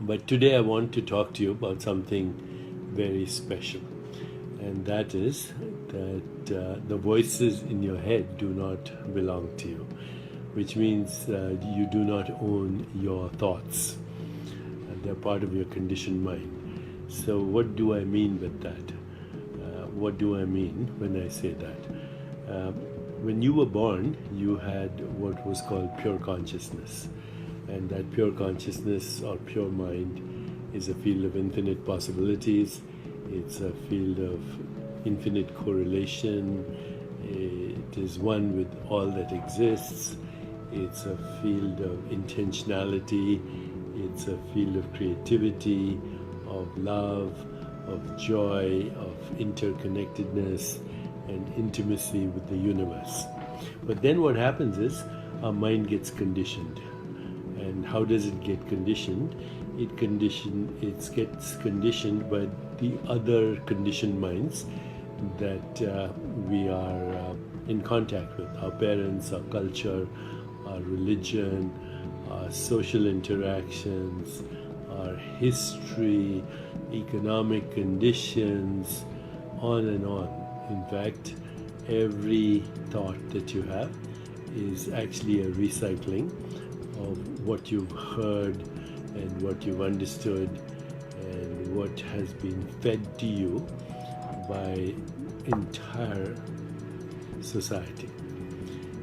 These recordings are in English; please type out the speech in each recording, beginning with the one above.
But today I want to talk to you about something very special, and that is that the voices in your head do not belong to you, which means you do not own your thoughts. They're part of your conditioned mind. So, what do I mean with that? What do I mean when I say that? When you were born, you had what was called pure consciousness. And that pure consciousness or pure mind is a field of infinite possibilities. It's a field of infinite correlation. It is one with all that exists. It's a field of intentionality. It's a field of creativity, of love, of joy, of interconnectedness and intimacy with the universe. But then what happens is our mind gets conditioned. And how does it get conditioned? It gets conditioned by the other conditioned minds that we are in contact with. Our parents, our culture, our religion, our social interactions, our history, economic conditions, on and on. In fact, every thought that you have is actually a recycling of what you've heard and what you've understood and what has been fed to you by entire society.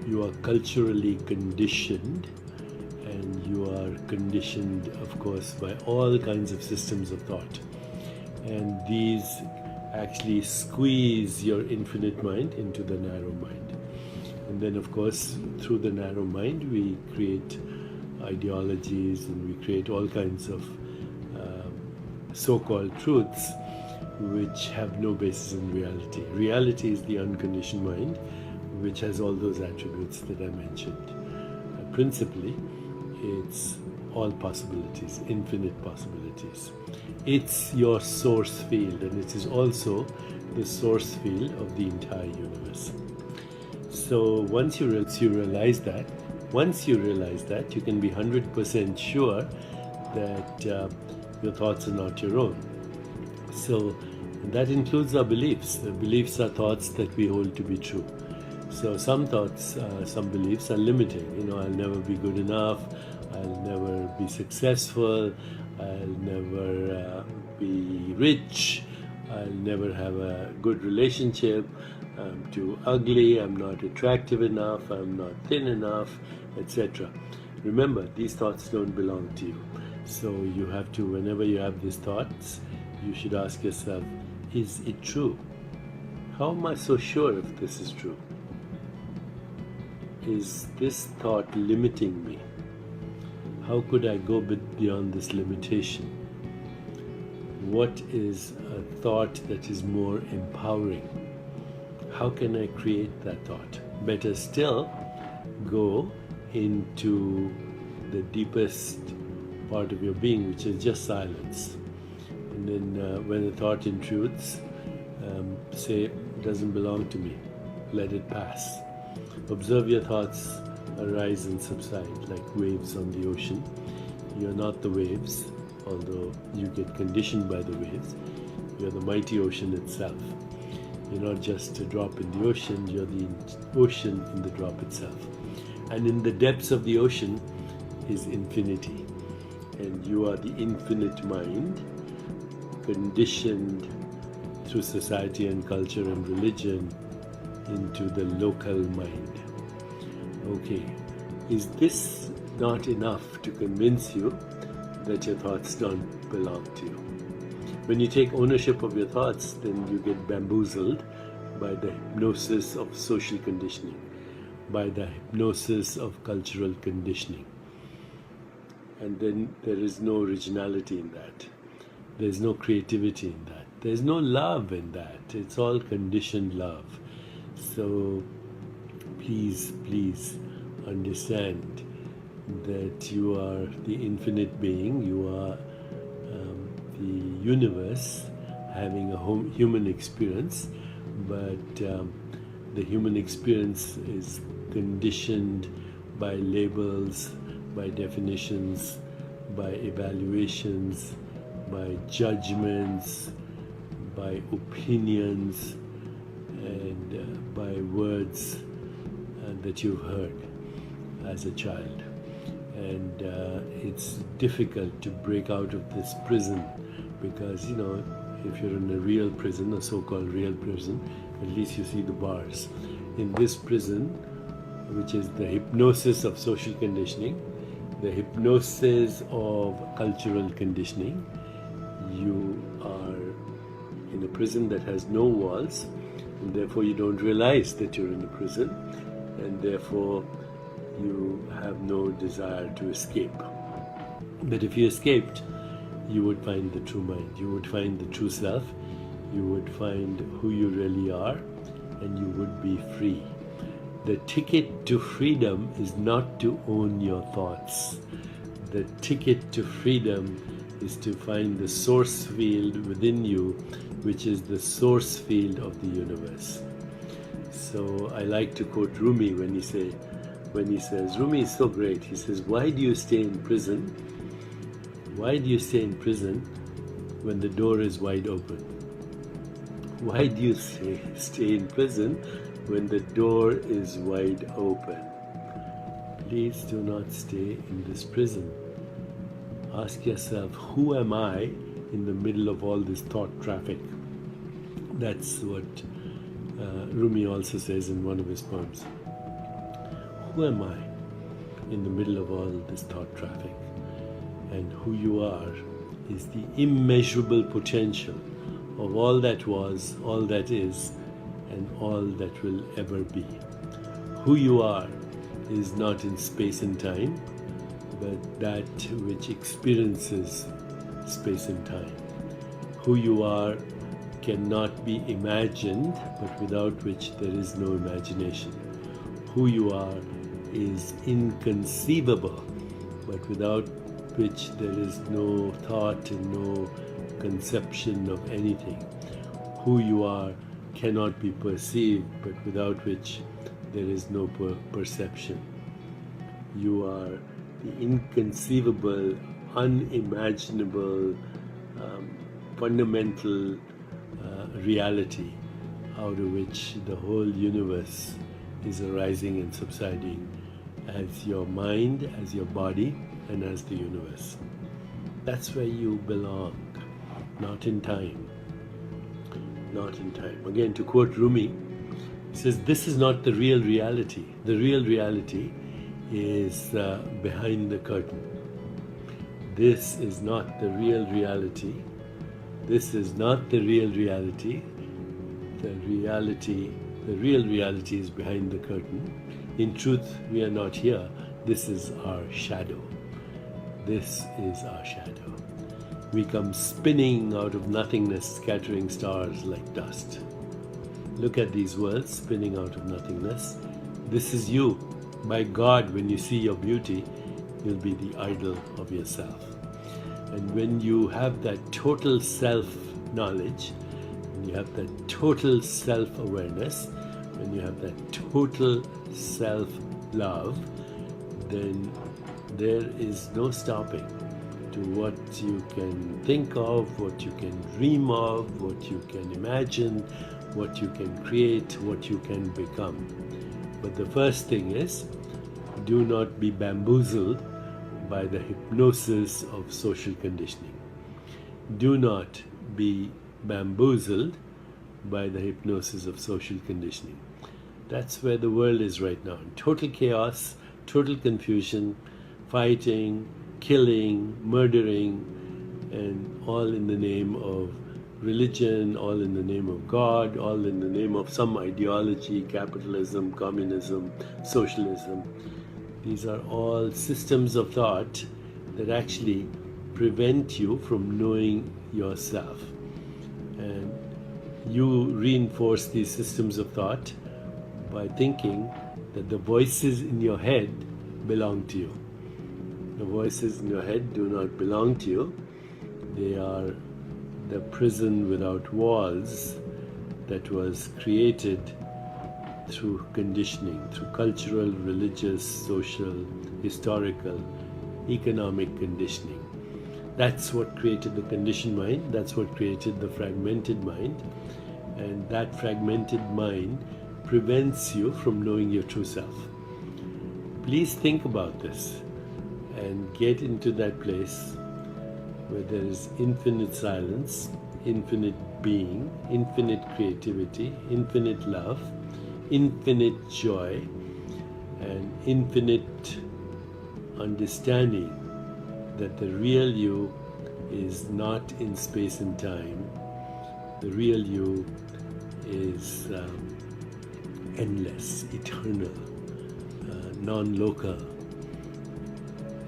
You are culturally conditioned, and you are conditioned, of course, by all kinds of systems of thought. And these actually squeeze your infinite mind into the narrow mind. And then, of course, through the narrow mind, we create ideologies and we create all kinds of so-called truths which have no basis in reality. Reality is the unconditioned mind, which has all those attributes that I mentioned. Principally, it's all possibilities, infinite possibilities. It's your source field, and it is also the source field of the entire universe. So once you realize that, you can be 100% sure that your thoughts are not your own. So that includes our beliefs. The beliefs are thoughts that we hold to be true. So some thoughts, some beliefs are limiting. I'll never be good enough, I'll never be successful, I'll never be rich, I'll never have a good relationship, I'm too ugly, I'm not attractive enough, I'm not thin enough, etc. Remember, these thoughts don't belong to you. So you have to, whenever you have these thoughts, you should ask yourself, is it true? How am I so sure if this is true? Is this thought limiting me? How could I go beyond this limitation? What is a thought that is more empowering? How can I create that thought? Better still, go into the deepest part of your being, which is just silence. And then when a thought intrudes, say, it doesn't belong to me. Let it pass. Observe your thoughts arise and subside like waves on the ocean. You're not the waves, although you get conditioned by the waves. You're the mighty ocean itself. You're not just a drop in the ocean, you're the ocean in the drop itself. And in the depths of the ocean is infinity. And you are the infinite mind, conditioned through society and culture and religion into the local mind. Okay, is this not enough to convince you that your thoughts don't belong to you? When you take ownership of your thoughts, then you get bamboozled by the hypnosis of social conditioning, by the hypnosis of cultural conditioning. And then there is no originality in that. There's no creativity in that. There's no love in that. It's all conditioned love. So please understand that you are the infinite being. You are the universe having a human experience, but the human experience is conditioned by labels, by definitions, by evaluations, by judgments, by opinions, and by words that you've heard as a child. And it's difficult to break out of this prison because, you know, if you're in a real prison, a so-called real prison, at least you see the bars. In this prison, which is the hypnosis of social conditioning, the hypnosis of cultural conditioning, you are in a prison that has no walls, and therefore you don't realize that you're in a prison, and therefore you have no desire to escape. But if you escaped, you would find the true mind, you would find the true self, you would find who you really are, and you would be free. The ticket to freedom is not to own your thoughts. The ticket to freedom is to find the source field within you, which is the source field of the universe. So I like to quote Rumi when he says, Rumi is so great. He says, why do you stay in prison? Why do you stay in prison when the door is wide open? Why do you stay in prison when the door is wide open? Please do not stay in this prison. Ask yourself, who am I in the middle of all this thought traffic? That's what Rumi also says in one of his poems. Who am I in the middle of all this thought traffic? And who you are is the immeasurable potential of all that was, all that is, and all that will ever be. Who you are is not in space and time, but that which experiences space and time. Who you are cannot be imagined, but without which there is no imagination. Who you are is inconceivable, but without which there is no thought and no conception of anything. Who you are cannot be perceived, but without which there is no perception. You are the inconceivable, unimaginable, fundamental reality out of which the whole universe is arising and subsiding as your mind, as your body, and as the universe. That's where you belong, not in time. Not in time. Again, to quote Rumi, he says, this is not the real reality. The real reality is behind the curtain. This is not the real reality. This is not the real reality. The real reality is behind the curtain. In truth, we are not here. This is our shadow. This is our shadow. We come spinning out of nothingness, scattering stars like dust. Look at these worlds spinning out of nothingness. This is you. By God, when you see your beauty, you'll be the idol of yourself. And when you have that total self-knowledge, when you have that total self-awareness, when you have that total self-love, then there is no stopping to what you can think of, what you can dream of, what you can imagine, what you can create, what you can become. But the first thing is, do not be bamboozled by the hypnosis of social conditioning. Do not be bamboozled by the hypnosis of social conditioning. That's where the world is right now. In total chaos, total confusion, fighting, killing, murdering, and all in the name of religion, all in the name of God, all in the name of some ideology, capitalism, communism, socialism. These are all systems of thought that actually prevent you from knowing yourself. And you reinforce these systems of thought by thinking that the voices in your head belong to you. The voices in your head do not belong to you. They are the prison without walls that was created through conditioning, through cultural, religious, social, historical, economic conditioning. That's what created the conditioned mind, that's what created the fragmented mind, and that fragmented mind prevents you from knowing your true self. Please think about this and get into that place where there is infinite silence, infinite being, infinite creativity, infinite love, infinite joy, and infinite understanding that the real you is not in space and time. The real you is endless, eternal, non-local,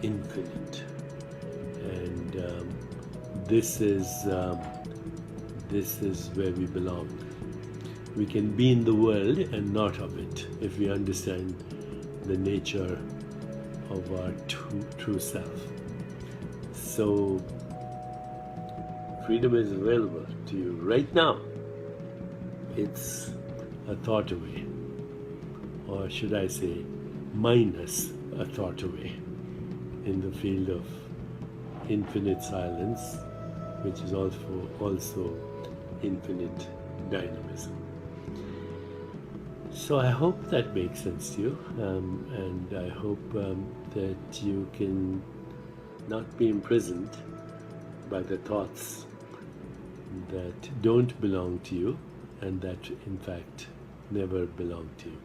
infinite. And this is where we belong. We can be in the world and not of it if we understand the nature of our true self. So freedom is available to you right now. It's a thought away, or should I say minus a thought away, in the field of infinite silence, which is also infinite dynamism. So I hope that makes sense to you, and I hope that you can not be imprisoned by the thoughts that don't belong to you and that in fact never belong to you.